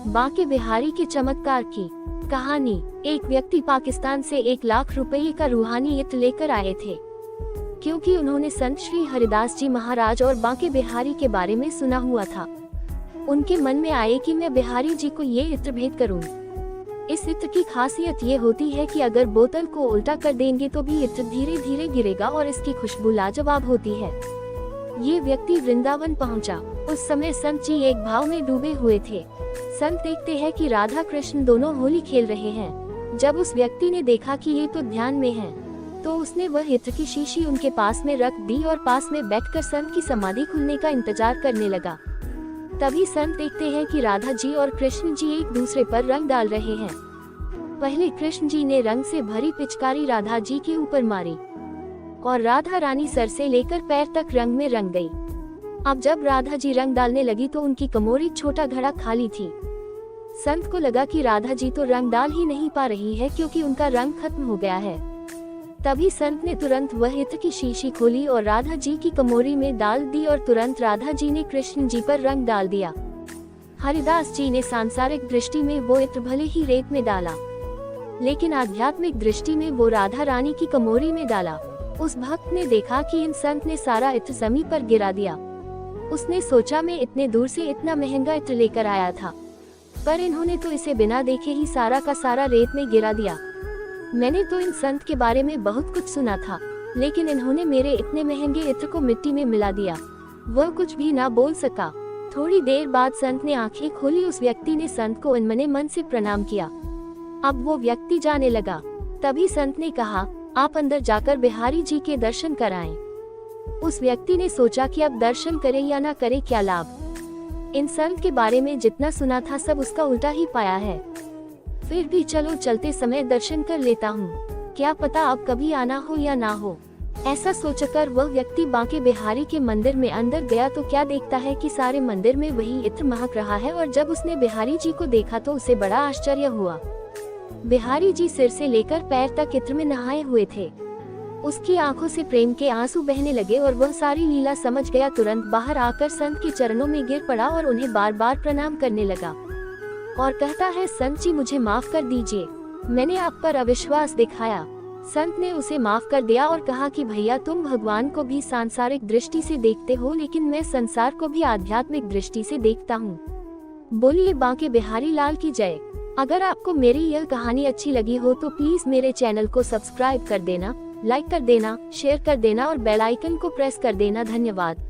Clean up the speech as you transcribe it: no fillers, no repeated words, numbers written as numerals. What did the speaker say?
बांके बिहारी के चमत्कार की कहानी। एक व्यक्ति पाकिस्तान से 1 लाख रुपए का रूहानी इत्र लेकर आए थे, क्योंकि उन्होंने संत श्री हरिदास जी महाराज और बांके बिहारी के बारे में सुना हुआ था। उनके मन में आए कि मैं बिहारी जी को ये इत्र भेंट करूं। इस इत्र की खासियत ये होती है कि अगर बोतल को उल्टा कर देंगे तो भी इत्र धीरे धीरे गिरेगा और इसकी खुशबू लाजवाब होती है। ये व्यक्ति वृंदावन पहुंचा। उस समय संत जी एक भाव में डूबे हुए थे। संत देखते हैं कि राधा कृष्ण दोनों होली खेल रहे हैं। जब उस व्यक्ति ने देखा कि ये तो ध्यान में है, तो उसने वह इत्र की शीशी उनके पास में रख दी और पास में बैठकर संत की समाधि खुलने का इंतजार करने लगा। तभी संत देखते हैं कि राधा जी और कृष्ण जी एक दूसरे पर रंग डाल रहे हैं। पहले कृष्ण जी ने रंग से भरी पिचकारी राधा जी के ऊपर मारी और राधा रानी सर से लेकर पैर तक रंग में रंग गई। अब जब राधा जी रंग डालने लगी तो उनकी कमोरी छोटा घड़ा खाली थी। संत को लगा कि राधा जी तो रंग डाल ही नहीं पा रही है, क्योंकि उनका रंग खत्म हो गया है। तभी संत ने तुरंत वह इत्र की शीशी खोली और राधा जी की कमोरी में डाल दी और तुरंत राधा जी ने कृष्ण जी पर रंग डाल दिया। हरिदास जी ने सांसारिक दृष्टि में वो इत्र भले ही रेत में डाला, लेकिन आध्यात्मिक दृष्टि में वो राधा रानी की कमोरी में डाला। उस भक्त ने देखा कि इन संत ने सारा इत्र जमीन पर गिरा दिया। उसने सोचा, मैं इतने दूर से इतना महंगा इत्र लेकर आया था, पर इन्होंने तो इसे बिना देखे ही सारा का सारा रेत में गिरा दिया। मैंने तो इन संत के बारे में बहुत कुछ सुना था, लेकिन इन्होंने मेरे इतने महंगे इत्र को मिट्टी में मिला दिया। वह कुछ भी ना बोल सका। थोड़ी देर बाद संत ने आंखें खोली। उस व्यक्ति ने संत को अनमने मन से प्रणाम किया। अब वो व्यक्ति जाने लगा। तभी संत ने कहा, आप अंदर जाकर बिहारी जी के दर्शन कराएं। उस व्यक्ति ने सोचा कि अब दर्शन करे या ना करे क्या लाभ। इन संत के बारे में जितना सुना था सब उसका उल्टा ही पाया है। फिर भी चलो चलते समय दर्शन कर लेता हूँ, क्या पता अब कभी आना हो या ना हो। ऐसा सोचकर वह व्यक्ति बांके बिहारी के मंदिर में अंदर गया तो क्या देखता है कि सारे मंदिर में वही इत्र महक रहा है। और जब उसने बिहारी जी को देखा तो उसे बड़ा आश्चर्य हुआ। बिहारी जी सिर से लेकर पैर तक इत्र में नहाए हुए थे। उसकी आंखों से प्रेम के आंसू बहने लगे और वह सारी लीला समझ गया। तुरंत बाहर आकर संत के चरणों में गिर पड़ा और उन्हें बार बार प्रणाम करने लगा और कहता है, संत जी मुझे माफ कर दीजिए, मैंने आप पर अविश्वास दिखाया। संत ने उसे माफ कर दिया और कहा कि भैया, तुम भगवान को भी सांसारिक दृष्टि से देखते हो, लेकिन मैं संसार को भी आध्यात्मिक दृष्टि से देखता हूँ। बोलिए बांके बिहारी लाल की जय। अगर आपको मेरी यह कहानी अच्छी लगी हो तो प्लीज मेरे चैनल को सब्सक्राइब कर देना, लाइक कर देना, शेयर कर देना और बेल आइकन को प्रेस कर देना। धन्यवाद।